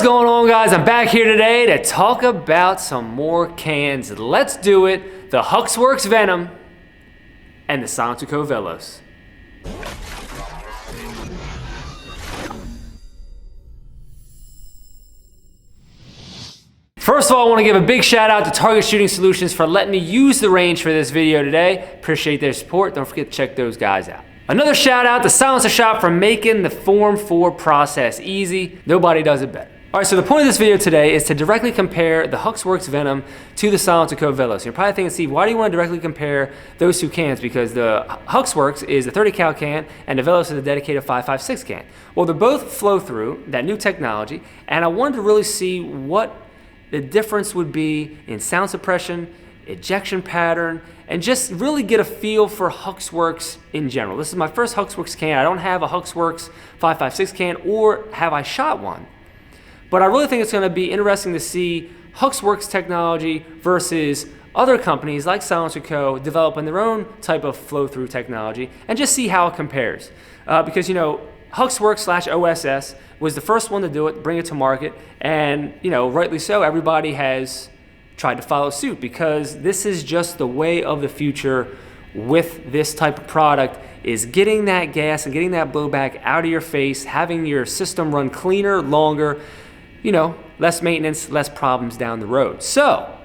going on, guys? I'm back here today to talk about some more cans. Let's do it. The HUXWRX Ventum and the SiCo Velos. First of all, I want to give a big shout out to Target Shooting Solutions for letting me use the range for this video today. Appreciate their support. Don't forget to check those guys out. Another shout out to Silencer Shop for making the Form 4 process easy. Nobody does it better. All right, so the point of this video today is to directly compare the HUXWRX Ventum to the SiCo Velos. You're probably thinking, Steve, why do you want to directly compare those two cans? Because the HUXWRX is a 30 cal can and the Velos is a dedicated 5.56 can. Well, they're both flow through, that new technology, and I wanted to really see what the difference would be in sound suppression, ejection pattern, and just really get a feel for HUXWRX in general. This is my first HUXWRX can. I don't have a HUXWRX 5.56 can, or have I shot one. But I really think it's going to be interesting to see HUXWRX technology versus other companies like SiCo developing their own type of flow-through technology, and just see how it compares. Because, you know, HUXWRX/OSS was the first one to do it, bring it to market, and, you know, rightly so, everybody has tried to follow suit, because this is just the way of the future with this type of product, is getting that gas and getting that blowback out of your face, having your system run cleaner, longer, you know, less maintenance, less problems down the road. So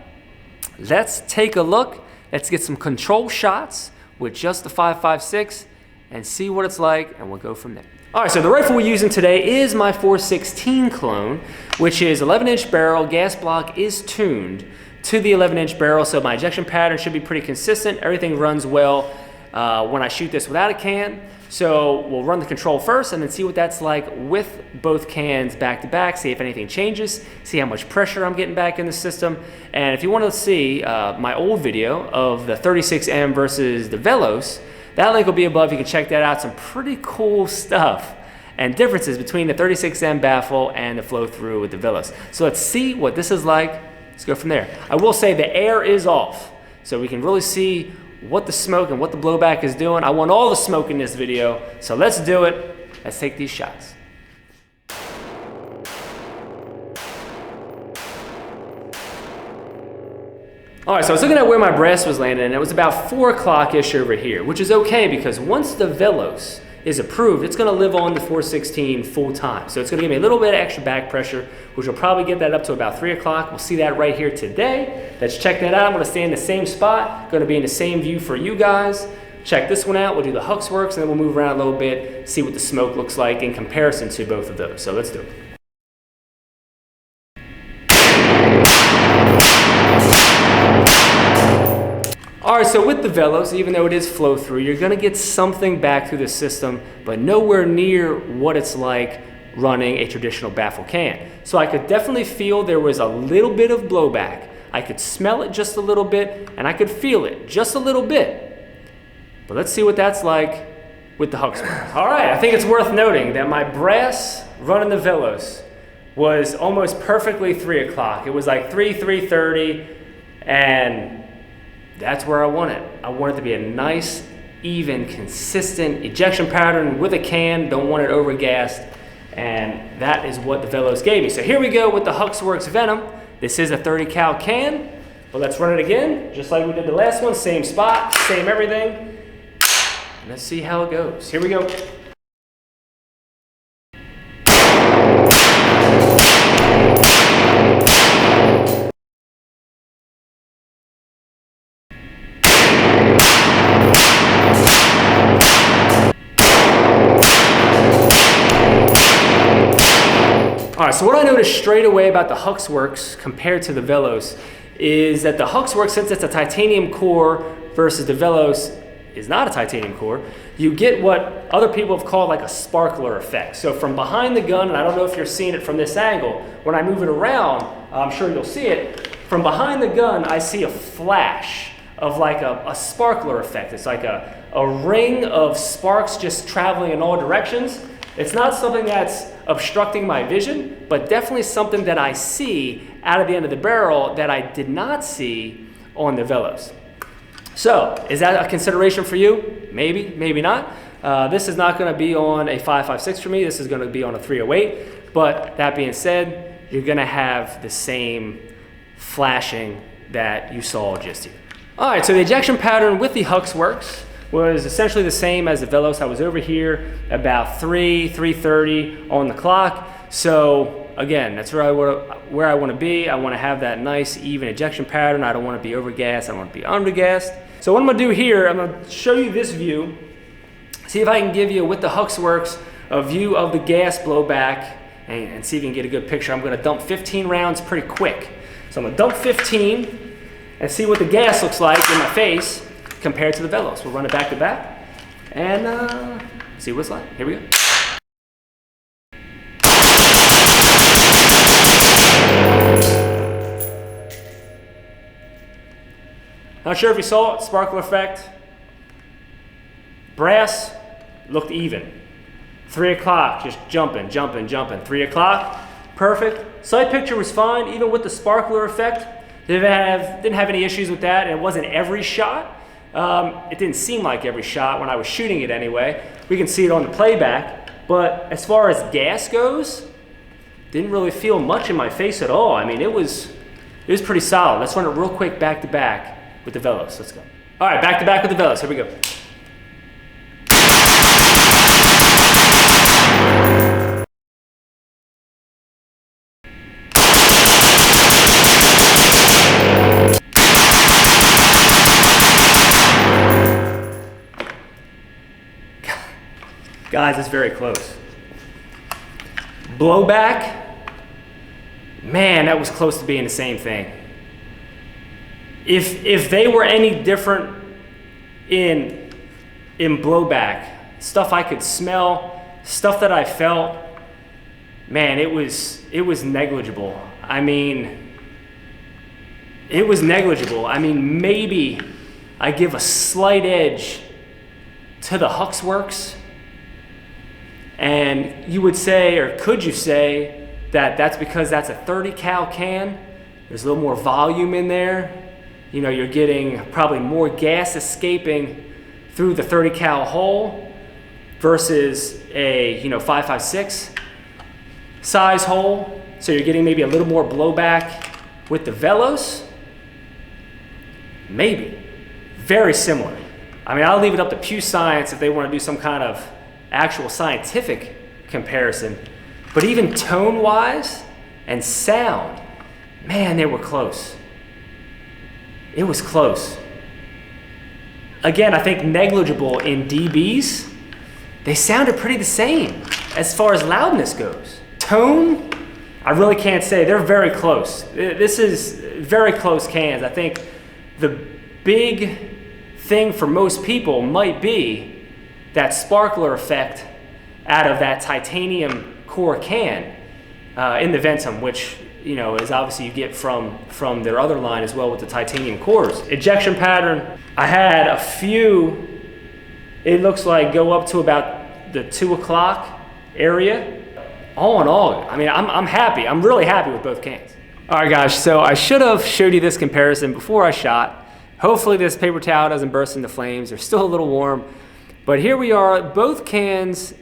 let's take a look. Let's get some control shots with just the 5.56 and see what it's like, and we'll go from there. All right, so the rifle we're using today is my 416 clone, which is 11-inch barrel. Gas block is tuned to the 11-inch barrel, so my ejection pattern should be pretty consistent. Everything runs well when I shoot this without a can. So we'll run the control first and then see what that's like with both cans back to back, see if anything changes, see how much pressure I'm getting back in the system. And if you want to see my old video of the 36M versus the Velos, that link will be above. You can check that out. Some pretty cool stuff and differences between the 36M baffle and the flow through with the Velos. So let's see what this is like. Let's go from there. I will say the air is off, so we can really see what the smoke and what the blowback is doing. I want all the smoke in this video, so let's do it. Let's take these shots. All right, so I was looking at where my brass was landing, and it was about 4 o'clock-ish over here, which is okay, because once the Velos is approved, it's gonna live on the 416 full time. So it's gonna give me a little bit of extra back pressure, which will probably get that up to about 3 o'clock. We'll see that right here today. Let's check that out. I'm gonna stay in the same spot, gonna be in the same view for you guys. Check this one out. We'll do the HUXWRX, and then we'll move around a little bit, see what the smoke looks like in comparison to both of those. So let's do it. All right, so with the Velos, even though it is flow through, you're gonna get something back through the system, but nowhere near what it's like running a traditional baffle can. So I could definitely feel there was a little bit of blowback. I could smell it just a little bit, and I could feel it just a little bit. But let's see what that's like with the HUXWRX. All right, I think it's worth noting that my brass running the Velos was almost perfectly 3 o'clock. It was like 3:30, and that's where I want it. I want it to be a nice, even, consistent ejection pattern with a can. Don't want it overgassed. And that is what the Velos gave me. So here we go with the HUXWRX Ventum. This is a 30 cal can, but let's run it again, just like we did the last one. Same spot, same everything. Let's see how it goes. Here we go. All right, so what I noticed straight away about the HUXWRX compared to the Velos is that the HUXWRX, since it's a titanium core versus the Velos is not a titanium core, you get what other people have called like a sparkler effect. So from behind the gun, and I don't know if you're seeing it from this angle, when I move it around, I'm sure you'll see it, from behind the gun, I see a flash of like a sparkler effect. It's like a ring of sparks just traveling in all directions. It's not something that's obstructing my vision, but definitely something that I see out of the end of the barrel that I did not see on the Velos. So, is that a consideration for you? Maybe, maybe not. This is not going to be on a 5.56 for me. This is going to be on a 308. But that being said, you're gonna have the same flashing that you saw just here. All right, so the ejection pattern with the HUXWRX was essentially the same as the Velos. I was over here about 3:30 on the clock. So again, that's where I want to be. I want to have that nice even ejection pattern. I don't want to be overgassed. I don't want to be undergassed. So what I'm going to do here, I'm going to show you this view. See if I can give you, with the HUXWRX, a view of the gas blowback and see if you can get a good picture. I'm going to dump 15 rounds pretty quick. So I'm going to dump 15 and see what the gas looks like in my face compared to the Velos. We'll run it back to back and see what it's like. Here we go. Not sure if you saw it, sparkler effect. Brass looked even. 3 o'clock, just jumping. 3 o'clock, perfect. Sight picture was fine, even with the sparkler effect. Didn't have any issues with that, and it wasn't every shot. It didn't seem like every shot when I was shooting it anyway. We can see it on the playback, but as far as gas goes, didn't really feel much in my face at all. I mean, it was pretty solid. Let's run it real quick back to back with the Velos. Let's go. All right, back to back with the Velos. Here we go. Guys, it's very close. Blowback, man, that was close to being the same thing. If they were any different in blowback, stuff I could smell, stuff that I felt, man, it was negligible. I mean, it was negligible. I mean, maybe I give a slight edge to the HUXWRX. And you would say, or could you say, that that's because that's a 30 cal can? There's a little more volume in there. You know, you're getting probably more gas escaping through the 30 cal hole versus a 5.56 size hole. So you're getting maybe a little more blowback with the Velos. Maybe. Very similar. I mean, I'll leave it up to Pew Science if they want to do some kind of actual scientific comparison, but even tone-wise and sound, man, they were close. It was close. Again, I think negligible in dBs. They sounded pretty the same as far as loudness goes. Tone, I really can't say. They're very close. This is very close cans. I think the big thing for most people might be that sparkler effect out of that titanium core can in the Ventum, which is obviously you get from their other line as well with the titanium cores. Ejection pattern, I had a few, it looks like go up to about the 2 o'clock area. All in all, I mean, I'm happy. I'm really happy with both cans. All right, guys, so I should have showed you this comparison before I shot. Hopefully this paper towel doesn't burst into flames. They're still a little warm. But here we are, both cans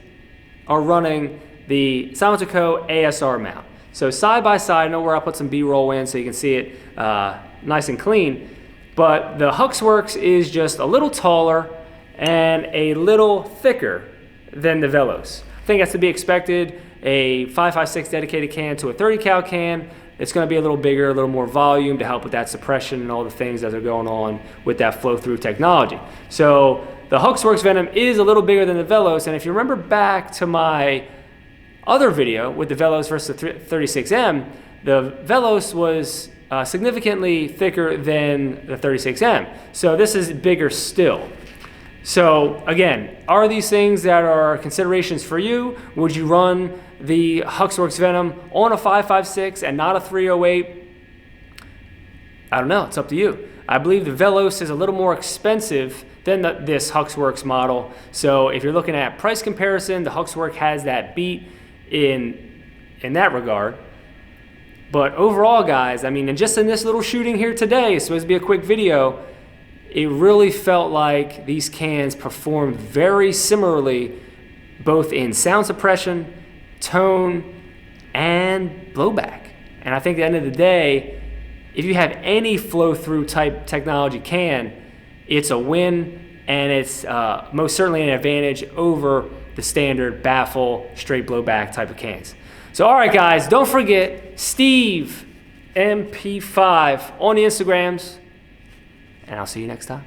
are running the SiCo ASR mount. So side by side, I know where I'll put some B-roll in so you can see it nice and clean. But the HUXWRX is just a little taller and a little thicker than the Velos. I think that's to be expected. A 5.56 dedicated can to a 30 cal can, it's going to be a little bigger, a little more volume to help with that suppression and all the things that are going on with that flow-through technology. So the HUXWRX Ventum is a little bigger than the Velos, and if you remember back to my other video with the Velos versus the 36M, the Velos was significantly thicker than the 36M. So this is bigger still. So again, are these things that are considerations for you? Would you run the HUXWRX Ventum on a 5.56 and not a 308? I don't know, it's up to you. I believe the Velos is a little more expensive than this HUXWRX model. So if you're looking at price comparison, the HUXWRX has that beat in that regard. But overall, guys, I mean, and just in this little shooting here today, it's supposed to be a quick video, it really felt like these cans performed very similarly, both in sound suppression, tone, and blowback. And I think at the end of the day, if you have any flow-through type technology can, it's a win, and it's most certainly an advantage over the standard baffle, straight blowback type of cans. So all right guys, don't forget Steve MP5 on the Instagrams, and I'll see you next time.